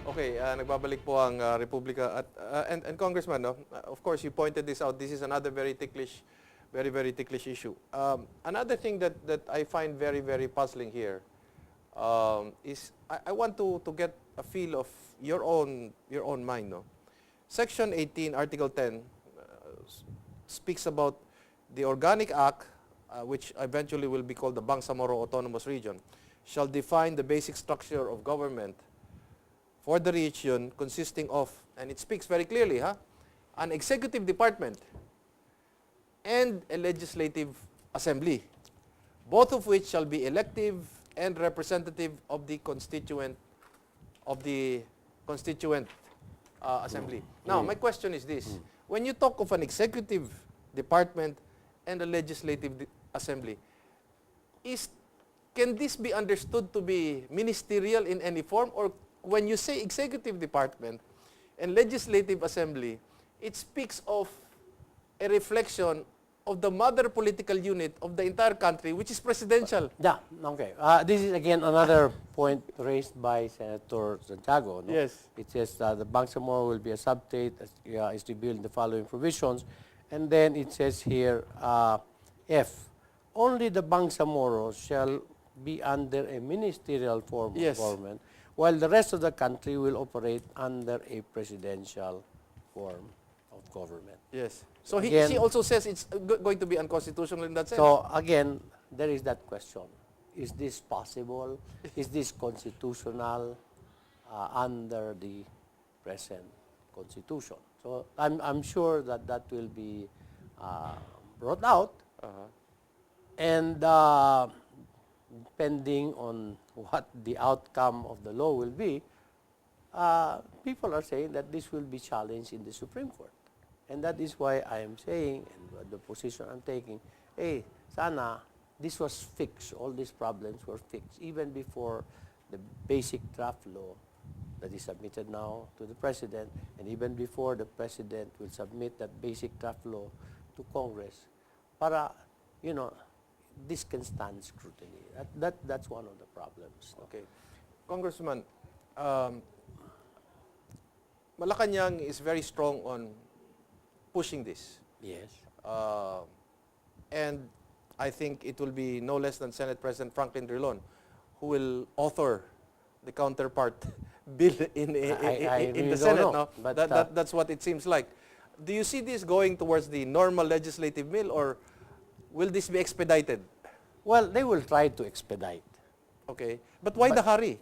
Okay, nagbabalik po ang Republika at and Congressman, no? Of course, you pointed this out. This is another very ticklish issue. Another thing that I find very puzzling here is I want to get a feel of your own mind, no? Section 18, Article 10 speaks about the Organic Act, which eventually will be called the Bangsamoro Autonomous Region, shall define the basic structure of government for the region consisting of, and it speaks very clearly, an executive department and a legislative assembly, both of which shall be elective and representative of the constituent assembly. Now, my question is this. When you talk of an executive department and a legislative assembly, can this be understood to be ministerial in any form, or when you say executive department and legislative assembly, it speaks of a reflection of the mother political unit of the entire country, which is presidential? Yeah, okay. This is again another point raised by Senator Santiago. No? Yes. It says the Bangsamoro will be a sub-state is revealed in the following provisions. And then it says here, F, only the Bangsamoro shall be under a ministerial form of government, while the rest of the country will operate under a presidential form of government. Yes. So he also says it's going to be unconstitutional in that sense. So again, there is that question. Is this possible? Is this constitutional under the present constitution? So I'm sure that will be brought out. And depending on what the outcome of the law will be, people are saying that this will be challenged in the Supreme Court. And that is why I am saying, and the position I'm taking, hey, sana, this was fixed, all these problems were fixed, even before the basic draft law that is submitted now to the President, and even before the President will submit that basic draft law to Congress, para, this can stand scrutiny. That's one of the problems. Okay. Congressman, Malacanang is very strong on pushing this. Yes. And I think it will be no less than Senate President Franklin Drilon who will author the counterpart bill in the Senate. No? But that's what it seems like. Do you see this going towards the normal legislative mill, or will this be expedited? Well, they will try to expedite. Okay. But why the hurry?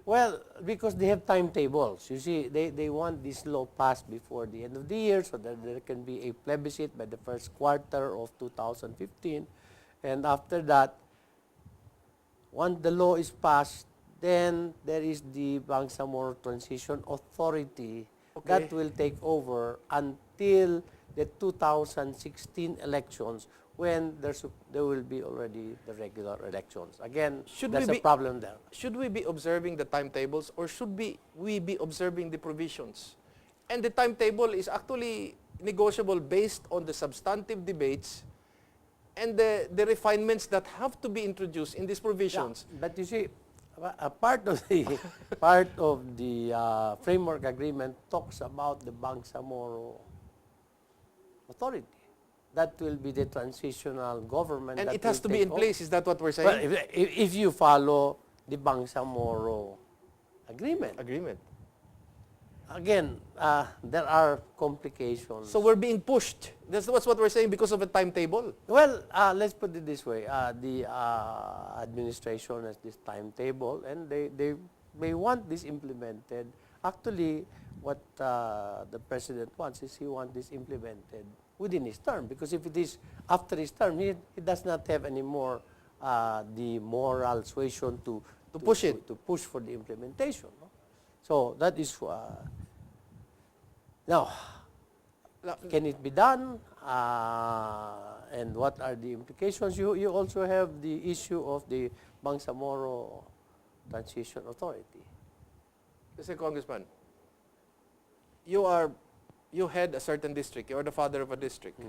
Well, because they have timetables. You see, they want this law passed before the end of the year so that there can be a plebiscite by the first quarter of 2015. And after that, once the law is passed, then there is the Bangsamoro Transition Authority that will take over until the 2016 elections, when there will be already the regular elections. Again, there's a problem there. Should we be observing the timetables, or should we be observing the provisions? And the timetable is actually negotiable based on the substantive debates and the refinements that have to be introduced in these provisions. Yeah, but you see, a part of the framework agreement talks about the Bangsamoro Authority. That will be the transitional government. And it has to be in place. Is that what we're saying? Well, if you follow the Bangsamoro agreement. Again, there are complications. So we're being pushed. That's what we're saying, because of a timetable. Well, let's put it this way. The administration has this timetable, and they want this implemented. Actually, what the President wants is he wants this implemented within his term, because if it is after his term, he does not have any more the moral suasion to push for the implementation. No? So that is now, can it be done? And what are the implications? You also have the issue of the Bangsamoro Transition Authority. Mr. Congressman, you head a certain district. You are the father of a district.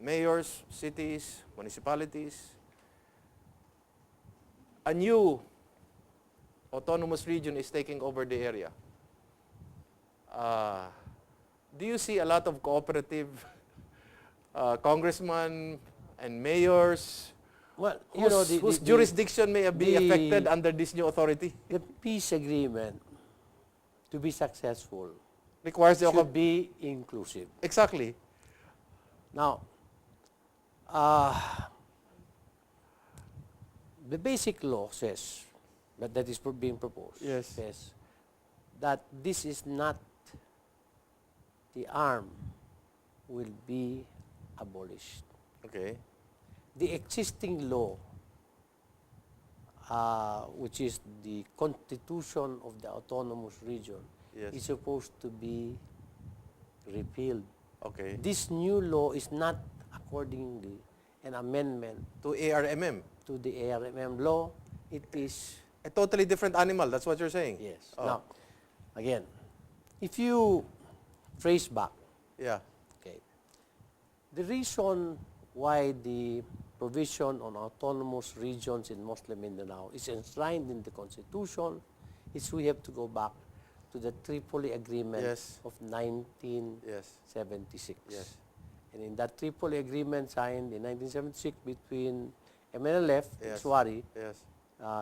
Mayors, cities, municipalities. A new autonomous region is taking over the area, do you see a lot of cooperative congressmen and mayors Well, you know, whose jurisdiction may be affected under this new authority? the peace agreement, to be successful, Requires the should be inclusive. exactly. Now, the basic law says that is being proposed. Yes. Says that this is not the arm will be abolished. Okay. The existing law, which is the constitution of the autonomous region, Yes. is supposed to be repealed. Okay. This new law is not accordingly an amendment To ARMM, to the ARMM law. It is, a totally different animal. That's what you're saying. yes. Oh. Now, again, if you trace back, Yeah. okay, the reason why the provision on autonomous regions in Muslim Mindanao is enshrined in the Constitution is we have to go back to the Tripoli Agreement Yes. of 1976. Yes. And in that Tripoli Agreement signed in 1976 between MNLF, Yes. Swari, Yes.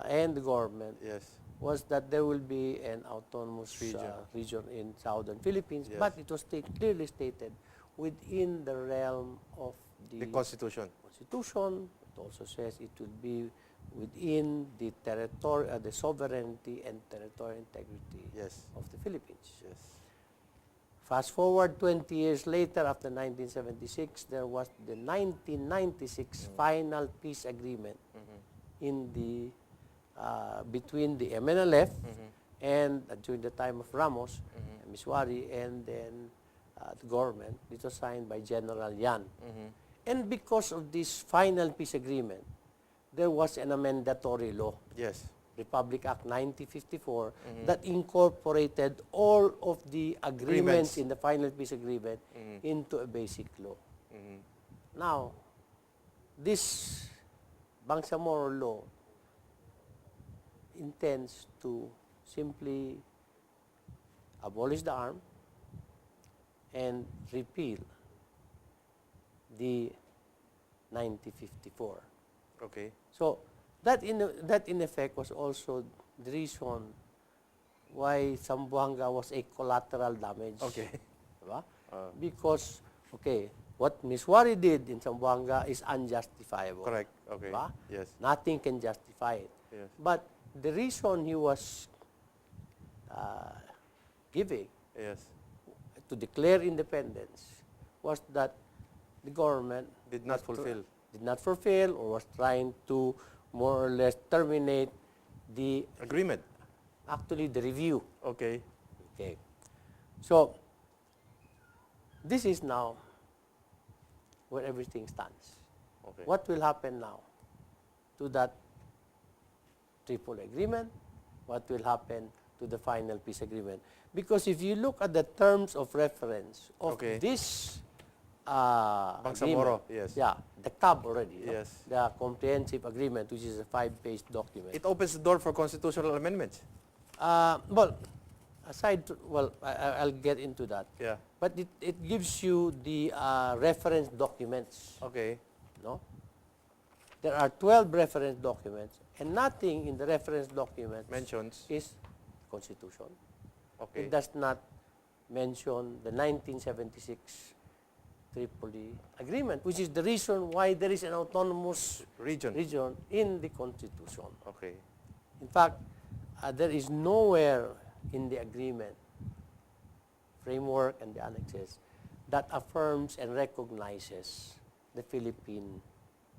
and the government, Yes. was that there will be an autonomous Region. region in southern Philippines, Yes. but it was clearly stated within the realm of The Constitution. Constitution. It also says it will be within the territory, the sovereignty and territorial integrity Yes. of the Philippines. Yes. Fast forward 20 years later, after 1976, there was the 1996 final peace agreement in the between the MNLF and during the time of Ramos, Miswari, and then the government. It was signed by General Yan. And because of this final peace agreement, there was an amendatory law, Yes. Republic Act 1954, that incorporated all of the agreements in the final peace agreement into a basic law. Now, this Bangsamoro law intends to simply abolish the arm and repeal the 1954. Okay. So that in effect was also the reason why Zamboanga was a collateral damage. Okay. Diba? Because, okay, what Miswari did in Zamboanga is unjustifiable. Correct. Okay. Diba? Yes. Nothing can justify it. Yes. But the reason he was giving Yes. to declare independence was that the government Did not fulfill. did not fulfill or was trying to more or less terminate the Agreement. actually the review. Okay. Okay. So this is now where everything stands. Okay. What will happen now to that Tripoli agreement? What will happen to the final peace agreement? Because if you look at the terms of reference of Okay. this Bangsamoro, agreement, yes. yeah, the CAB already, no? Yes. The comprehensive agreement, which is a 5-page document. It opens the door for constitutional amendments. Well, I'll get into that. Yeah. But it gives you the reference documents. Okay. No? There are 12 reference documents, and nothing in the reference documents Mentions. is Constitution. Okay. It does not mention the 1976 Tripoli Agreement, which is the reason why there is an autonomous Region. region in the Constitution. Okay. In fact, there is nowhere in the agreement, framework, and the annexes that affirms and recognizes the Philippine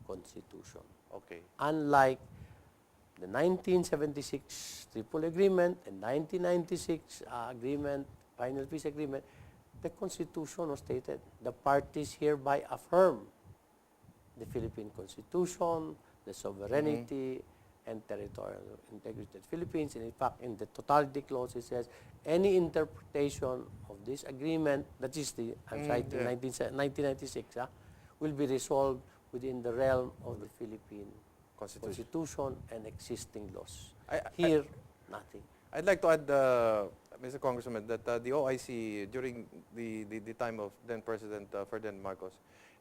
Constitution. Okay. Unlike the 1976 Tripoli Agreement and 1996 Agreement, Final Peace Agreement, the Constitution was stated, the parties hereby affirm the Philippine Constitution, the sovereignty, and territorial integrity of the Philippines. And in fact, in the totality clause, it says, any interpretation of this agreement, that is the, I'm citing 1996, will be resolved within the realm of the Philippine Constitution and existing laws. Here, Nothing. I'd like to add, Mr. Congressman, that the OIC, during the time of then President Ferdinand Marcos,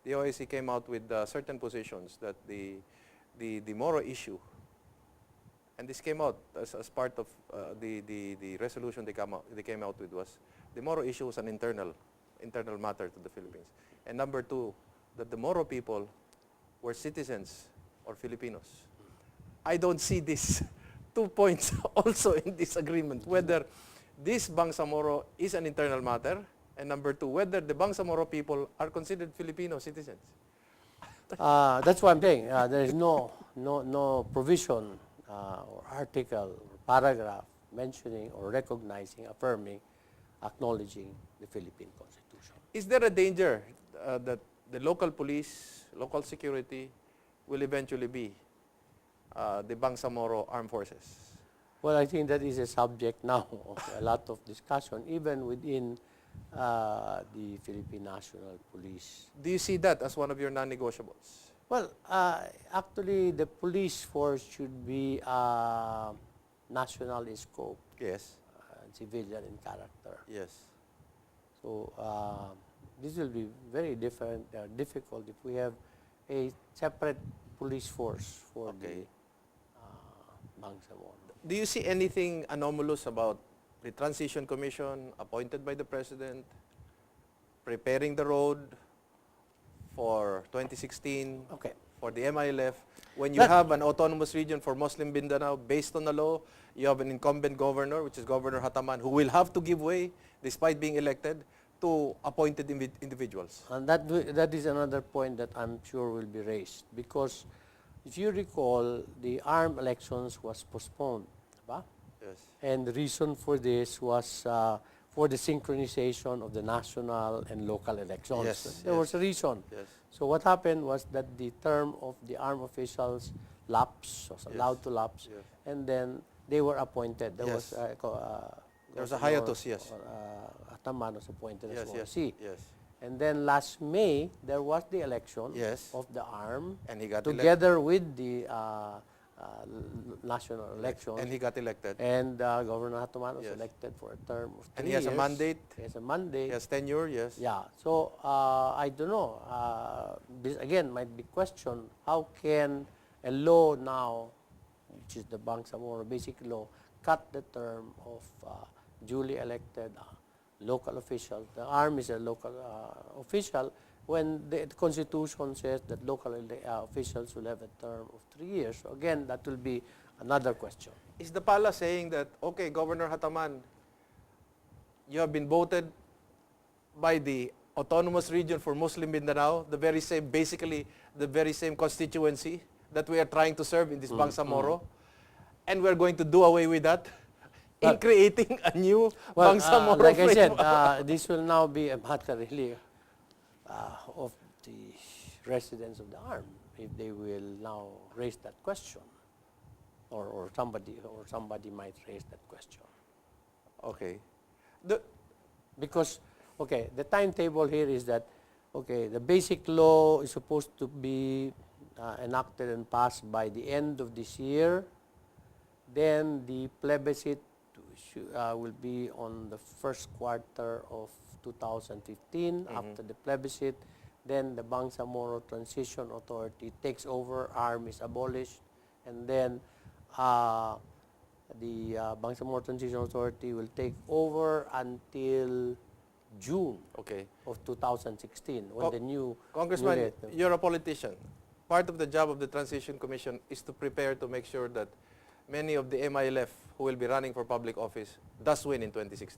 the OIC came out with certain positions that the Moro issue, and this came out as part of the resolution they came out with, was the Moro issue was an internal matter to the Philippines. And number two, that the Moro people were citizens or Filipinos. I don't see these 2 points also in this agreement, whether this Bangsamoro is an internal matter, and number two, whether the Bangsamoro people are considered Filipino citizens. That's what I'm saying. There is no provision or article or paragraph mentioning or recognizing, affirming, acknowledging the Philippine Constitution. Is there a danger that the local police, local security will eventually be the Bangsamoro armed forces? Well, I think that is a subject now of a lot of discussion, even within the Philippine National Police. Do you see that as one of your non-negotiables? Well, actually, the police force should be national in scope, Yes. civilian in character. Yes. So this will be very difficult if we have a separate police force for Okay. the Bangsamoro. Do you see anything anomalous about the Transition Commission appointed by the President, preparing the road for 2016, Okay. for the MILF, when you have an autonomous region for Muslim Mindanao based on the law, you have an incumbent governor, which is Governor Hataman, who will have to give way, despite being elected, to appointed individuals? And that is another point that I'm sure will be raised, because if you recall, the ARM elections was postponed, diba? Yes. And the reason for this was for the synchronization of the national and local elections. Yes, There was a reason. Yes. So what happened was that the term of the ARM officials lapsed, was Yes. allowed to lapse, Yes. and then they were appointed. There Yes. was There was a hiatus, yes. Ataman was appointed as Yes, yes, OIC. yes. And then last May, there was the election Yes. of the ARM And he got elected. together with the national elections. And he got elected. And Governor Hataman was Yes. elected for a term of 3 And he has a years. mandate. He has a mandate. He has tenure, yes. Yeah. So I don't know. This again might be questioned. How can a law now, which is the Bangsamoro basic law, cut the term of duly elected local officials? The ARM is a local official, when the Constitution says that local officials will have a term of 3 years. So again, that will be another question. Is the pala saying that, okay, Governor Hataman, you have been voted by the autonomous region for Muslim Mindanao, the very same, basically the very same constituency that we are trying to serve in this Bangsamoro, and we're going to do away with that in creating a new Bangsamoro like I said, framework? this will now be a matter really of the residents of the ARM, if they will now raise that question, or somebody might raise that question. Okay. Because, okay, the timetable here is that, okay, the basic law is supposed to be enacted and passed by the end of this year. Then the plebiscite will be on the first quarter of 2015. After the plebiscite, then the Bangsamoro Transition Authority takes over, ARM is abolished, and then the Bangsamoro Transition Authority will take over until June Okay. of 2016, when the new... Congressman, you're a politician. Part of the job of the Transition Commission is to prepare to make sure that many of the MILF who will be running for public office does win in 2016.